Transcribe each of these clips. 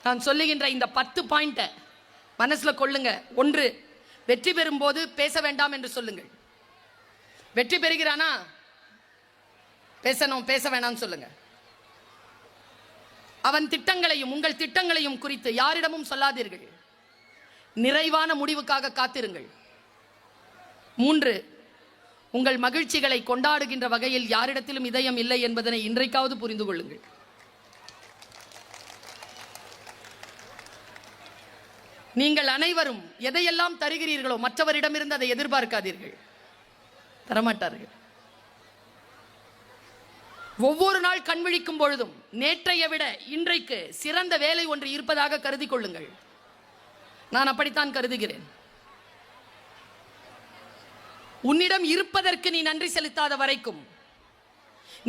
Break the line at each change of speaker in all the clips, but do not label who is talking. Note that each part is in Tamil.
நான் சொல்லுகின்ற இந்த 10 பாயிண்ட்டை மனசுல கொள்ளுங்க. 1, வெற்றி பெறும் போது பேச வேண்டாம் என்று சொல்லுங்கள். வெற்றி பெறுகிறானா பேசணும், பேச வேணாம் சொல்லுங்க. அவன் திட்டங்களையும் உங்கள் திட்டங்களையும் குறித்து யாரிடமும் சொல்லாதீர்கள். நிறைவான முடிவுக்காக காத்திருங்கள். 3, உங்கள் மகிழ்ச்சிகளை கொண்டாடுகின்ற வகையில் யாரிடத்திலும் இதயம் இல்லை என்பதனை இன்றைக்காவது புரிந்து கொள்ளுங்கள். நீங்கள் அனைவரும் எதையெல்லாம் தருகிறீர்களோ மற்றவரிடமிருந்து அதை எதிர்பார்க்காதீர்கள், தரமாட்டார்கள். ஒவ்வொரு நாள் கண் விழிக்கும் பொழுதும் நேற்றைய விட இன்றைக்கு சிறந்த வேலை ஒன்று இருப்பதாக கருதி கொள்ளுங்கள். நான் அப்படித்தான் கருதுகிறேன். உன்னிடம் இருப்பதற்கு நீ நன்றி செலுத்தாத வரைக்கும்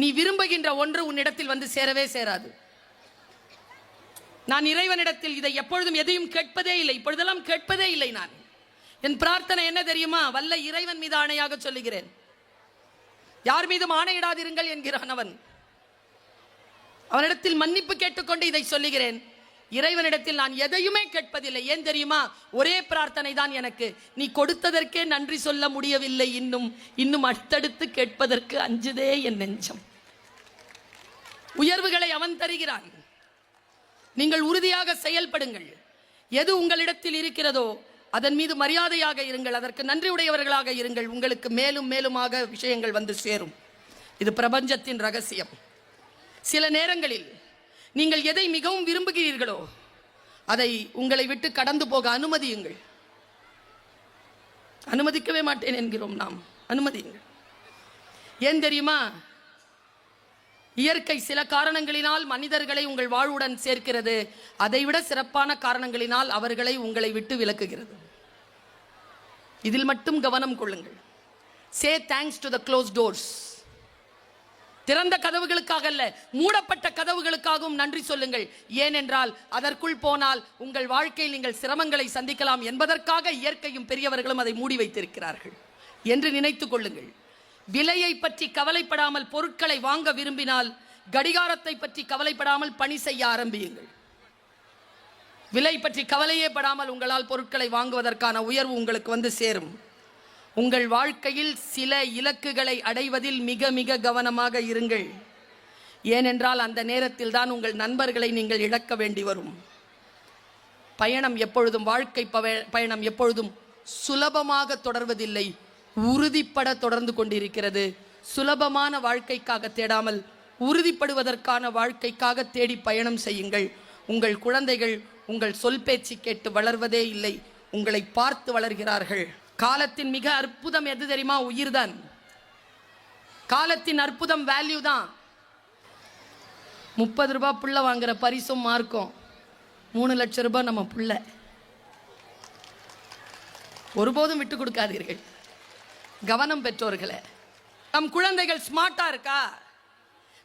நீ விரும்புகின்ற ஒன்று உன்னிடத்தில் வந்து சேரவே சேராது. நான் இறைவனிடத்தில் இதை எப்பொழுதும் எதையும் கேட்பதே இல்லை, இப்பொழுதெல்லாம் கேட்பதே இல்லை. நான் என் பிரார்த்தனை என்ன தெரியுமா? வல்ல இறைவன் மீது ஆணையாக சொல்லுகிறேன், யார் மீதும் ஆணையிடாதிருங்கள் என்கிறான் அவன். அவனிடத்தில் மன்னிப்பு கேட்டுக்கொண்டு இதை சொல்லுகிறேன். இறைவனிடத்தில் நான் எதையுமே கேட்பதில்லை. ஏன் தெரியுமா? ஒரே பிரார்த்தனை தான் எனக்கு, நீ கொடுத்ததற்கே நன்றி சொல்ல முடியவில்லை, இன்னும் அடுத்தடுத்து கேட்பதற்கு அஞ்சுதே என் நெஞ்சம். உயர்வுகளை அவன் தருகிறான். நீங்கள் உறுதியாக செயல்படுங்கள். எது உங்களிடத்தில் இருக்கிறதோ அதன் மீது மரியாதையாக இருங்கள், அதற்கு நன்றியுடையவர்களாக இருங்கள். உங்களுக்கு மேலும் மேலுமாக விஷயங்கள் வந்து சேரும். இது பிரபஞ்சத்தின் ரகசியம். சில நேரங்களில் நீங்கள் எதை மிகவும் விரும்புகிறீர்களோ அதை உங்களை விட்டு கடந்து போக அனுமதியுங்கள். அனுமதிக்கவே மாட்டேன் என்கிறோம் நாம், அனுமதியுங்கள். ஏன் தெரியுமா? இயற்கை சில காரணங்களினால் மனிதர்களை உங்கள் வாழ்வுடன் சேர்க்கிறது, அதைவிட சிறப்பான காரணங்களினால் அவர்களை உங்களை விட்டு விலக்குகிறது. இதில் மட்டும் கவனம் கொள்ளுங்கள். Say thanks to the closed doors. திறந்த கதவுகளுக்காக அல்ல, மூடப்பட்ட கதவுகளுக்காகவும் நன்றி சொல்லுங்கள். ஏனென்றால் அதற்குள் போனால் உங்கள் வாழ்க்கையில் நீங்கள் சிரமங்களை சந்திக்கலாம் என்பதற்காக இயற்கையும் பெரியவர்களும் அதை மூடி வைத்திருக்கிறார்கள் என்று நினைத்துக் கொள்ளுங்கள். விலையை பற்றி கவலைப்படாமல் பொருட்களை வாங்க விரும்பினால் கடிகாரத்தை பற்றி கவலைப்படாமல் பணி செய்ய ஆரம்பியுங்கள். விலை பற்றி கவலையே படாமல் உங்களால் பொருட்களை வாங்குவதற்கான உயர்வு உங்களுக்கு வந்து சேரும். உங்கள் வாழ்க்கையில் சில இலக்குகளை அடைவதில் மிக மிக கவனமாக இருங்கள். ஏனென்றால் அந்த நேரத்தில் தான் உங்கள் நண்பர்களை நீங்கள் இழக்க வேண்டி வரும். பயணம் எப்பொழுதும், வாழ்க்கை பயணம் எப்பொழுதும் சுலபமாக தொடர்வதில்லை, உறுதிப்பட தொடர்ந்து கொண்டிருக்கிறது. சுலபமான வாழ்க்கைக்காக தேடாமல் உறுதிப்படுவதற்கான வாழ்க்கைக்காக தேடி பயணம் செய்யுங்கள். உங்கள் குழந்தைகள் உங்கள் சொல் பேச்சு கேட்டு வளர்வதே இல்லை, உங்களை பார்த்து வளர்கிறார்கள். காலத்தின் மிக அற்புதம் எது தெரியுமா? உயிர்தான். காலத்தின் அற்புதம் வேல்யூ தான். 30 ரூபாய் புள்ள வாங்குற பரிசும் மார்க்கும் 3 லட்சம் ரூபாய் நம்ம புள்ள. ஒருபோதும் விட்டு கொடுக்காதீர்கள். கவனம் பெற்றோர்களே. நம் குழந்தைகள் ஸ்மார்ட்டா இருக்கா?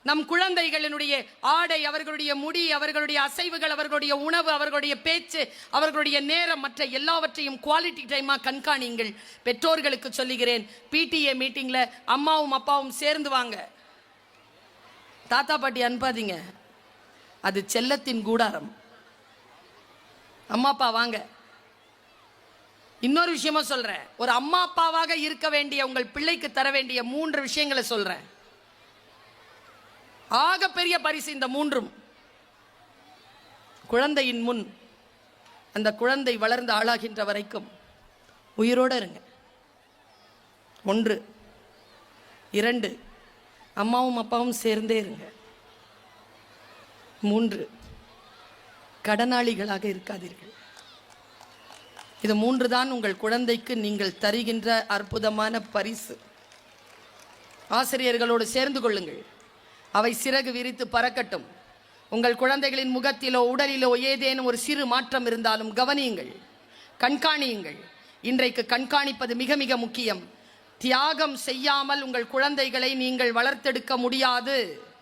நம் குழந்தைகளினுடைய ஆடை, அவர்களுடைய முடி, அவர்களுடைய அசைவுகள், அவர்களுடைய உணவு, அவர்களுடைய பேச்சு, அவர்களுடைய நேரம், மற்ற எல்லாவற்றையும் குவாலிட்டி டைமா கண்காணிங்கள். பெற்றோர்களுக்கு சொல்லுகிறேன், PTA மீட்டிங்ல அம்மாவும் அப்பாவும் சேர்ந்து வாங்க. தாத்தா பாட்டி அனுப்பாதீங்க, அது செல்லத்தின் கூடாரம். அம்மா அப்பா வாங்க. இன்னொரு விஷயமா சொல்றேன், ஒரு அம்மா அப்பாவாக இருக்க வேண்டிய உங்கள் பிள்ளைக்கு தர வேண்டிய 3 விஷயங்களை சொல்றேன். ஆக பெரிய பரிசு இந்த 3ம். குழந்தையின் முன் அந்த குழந்தை வளர்ந்து ஆளாகின்ற வரைக்கும் உயிரோடு இருங்க. 1, 2, அம்மாவும் அப்பாவும் சேர்ந்தே இருங்க. 3, கடனாளிகளாக இருக்காதீர்கள். இது 3 தான் உங்கள் குழந்தைக்கு நீங்கள் தருகின்ற அற்புதமான பரிசு. ஆசிரியர்களோடு சேர்ந்து கொள்ளுங்கள். அவை சிறகு விரித்து பறக்கட்டும். உங்கள் குழந்தைகளின் முகத்திலோ உடலிலோ ஏதேனும் ஒரு சிறு மாற்றம் இருந்தாலும் கவனியுங்கள், கண்காணியுங்கள். இன்றைக்கு கண்காணிப்பது மிக மிக முக்கியம். தியாகம் செய்யாமல் உங்கள் குழந்தைகளை நீங்கள் வளர்த்தெடுக்க முடியாது.